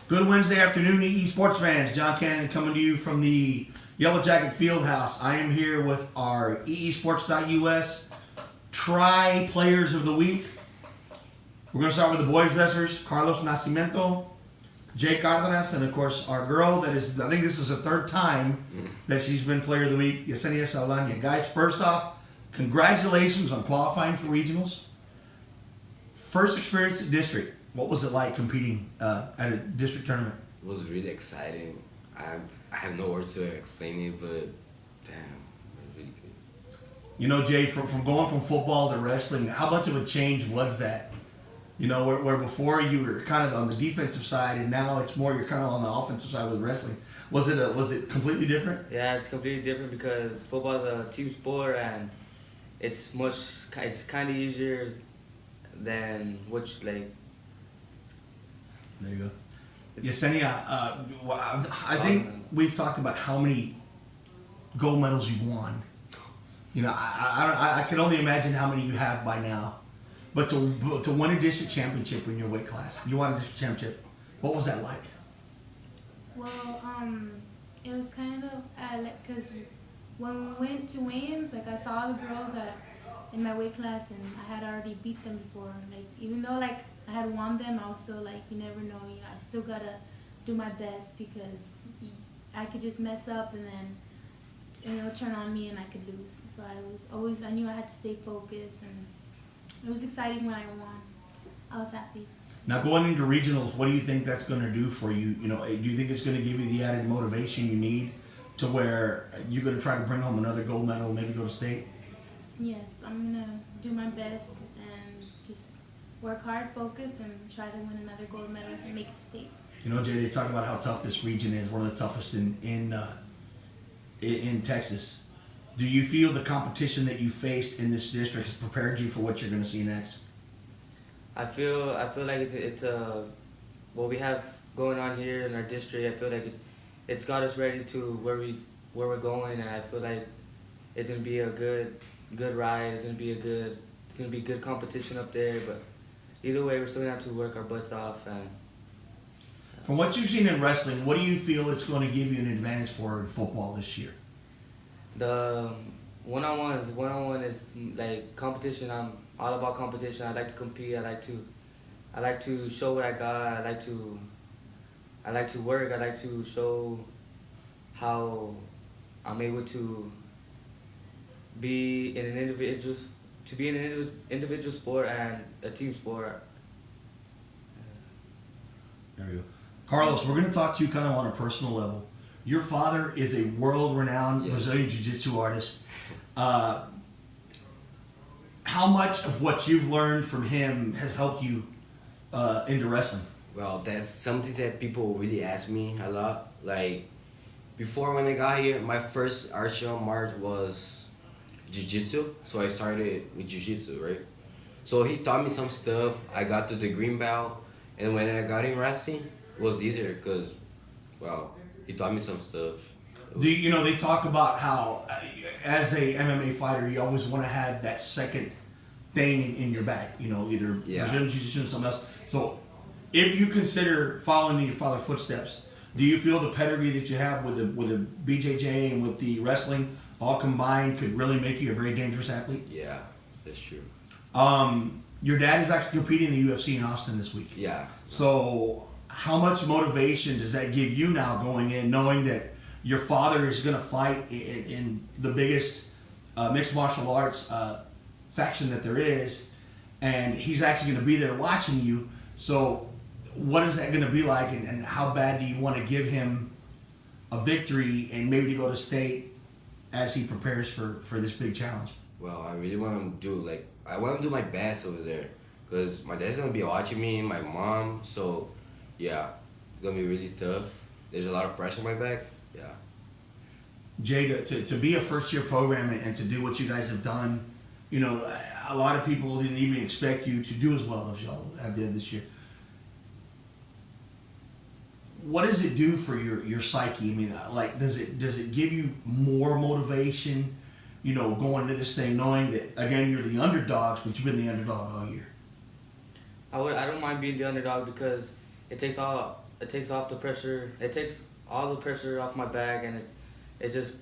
Good Wednesday afternoon, EE sports fans. John Cannon coming to you from the Yellow Jacket Fieldhouse. I am here with our eesports.us Tri Players of the Week. We're going to start with the boys wrestlers, Carlos Nacsimento, Jay Cardenas, and of course our girl that is, I think this is the third time that she's been Player of the Week, Yesenia Saldana. Guys, first off, congratulations on qualifying for regionals. First experience at district. What was it like competing at a district tournament? It was really exciting. I have no words to explain it, but damn, it was really good. You know, Jay, from going from football to wrestling, how much of a change was that? You know, where before you were kind of on the defensive side, and now it's more you're kind of on the offensive side with wrestling. Was it completely different? Yeah, it's completely different because football is a team sport, and it's kind of easier than which like. There you go. Yesenia, I think we've talked about how many gold medals you've won. You know, I can only imagine how many you have by now. But to win a district championship in your weight class, you won a district championship. What was that like? Well, it was kind of because when we went to weigh-ins, like I saw the girls in my weight class, and I had already beat them before. Like even though like I had won them, I was still like, you never know. You know, I still gotta do my best because I could just mess up and then turn on me and I could lose. So I knew I had to stay focused, and it was exciting when I won. I was happy. Now going into regionals, what do you think that's going to do for you? You know, do you think it's going to give you the added motivation you need to where you're going to try to bring home another gold medal, maybe go to state? Yes, I'm gonna do my best and just work hard, focus, and try to win another gold medal and make it to state. You know, Jay, they talk about how tough this region is, one of the toughest in Texas. Do you feel the competition that you faced in this district has prepared you for what you're going to see next? I feel like it's what we have going on here in our district. I feel like it's got us ready to where we're going, and I feel like it's gonna be a good ride. It's gonna be good competition up there. But either way, we're still gonna have to work our butts off. And from what you've seen in wrestling, what do you feel is going to give you an advantage for in football this year? The one-on-one is like competition. I'm all about competition. I like to compete. I like to show what I got. I like to work. I like to show how I'm able to be in an individual sport and a team sport. There we go. Carlos, we're going to talk to you kind of on a personal level. Your father is a world-renowned Brazilian Jiu-Jitsu artist. How much of what you've learned from him has helped you into wrestling? Well, that's something that people really ask me a lot. Like, before when I got here, my first martial art was Jiu-Jitsu. So I started with Jiu-Jitsu, right? So he taught me some stuff. I got to the green belt. And when I got in wrestling, it was easier because, well, he taught me some stuff. They talk about how, as a MMA fighter, you always want to have that second thing in your bag. You know, either Brazilian Jiu-Jitsu or something else. So, if you consider following in your father's footsteps, do you feel the pedigree that you have with the BJJ and with the wrestling all combined could really make you a very dangerous athlete? Yeah, that's true. Your dad is actually competing in the UFC in Austin this week. Yeah. So, how much motivation does that give you now going in, knowing that your father is going to fight in the biggest mixed martial arts faction that there is, and he's actually going to be there watching you? So what is that going to be like, and how bad do you want to give him a victory and maybe to go to state as he prepares for this big challenge? Well, I really want to I want to do my best over there because my dad's going to be watching me, my mom, so yeah, it's going to be really tough. There's a lot of pressure on my back. Yeah. Jay, to be a first-year program and to do what you guys have done, you know, a lot of people didn't even expect you to do as well as y'all have did this year. What does it do for your psyche? I mean, like, does it give you more motivation, you know, going into this thing, knowing that, again, you're the underdogs, but you've been the underdog all year? I don't mind being the underdog because it takes all it takes off the pressure. It takes all the pressure off my back, and it just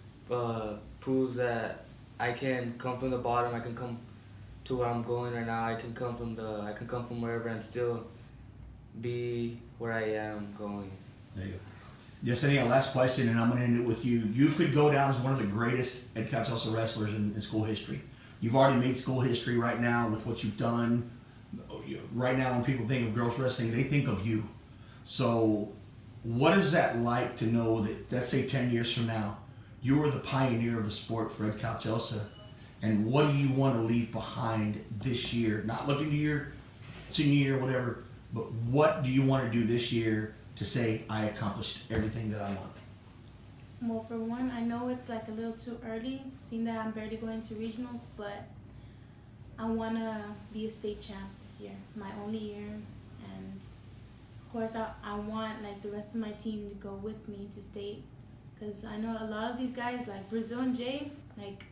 proves that I can come from the bottom. I can come to where I'm going right now. I can come from wherever and still be where I am going. There you go. Yesenia, last question, and I'm going to end it with you. You could go down as one of the greatest Ed Calzosa wrestlers in school history. You've already made school history right now with what you've done. Right now, when people think of girls wrestling, they think of you. So what is that like to know that, let's say 10 years from now, you were the pioneer of the sport for Ed Calzosa, and what do you want to leave behind this year? Not looking to your senior year or whatever, but what do you want to do this year to say, I accomplished everything that I want? Well, for one, I know it's like a little too early, seeing that I'm barely going to regionals, but I want to be a state champ this year, my only year, and of course I want like the rest of my team to go with me to state, because I know a lot of these guys like Brazil and Jay, like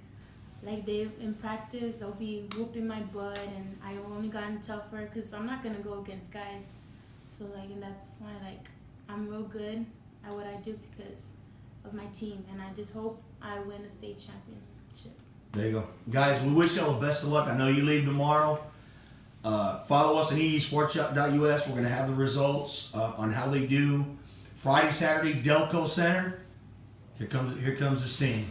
they've in practice they'll be whooping my butt, and I've only gotten tougher because I'm not gonna go against guys, so like, and that's why like I'm real good at what I do because of my team, and I just hope I win a state championship. There you go. Guys, we wish y'all the best of luck. I know you leave tomorrow. Follow us on eesports.us. We're going to have the results on how they do. Friday, Saturday, Delco Center. Here comes the steam.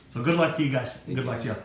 So good luck to you guys. Good luck to you.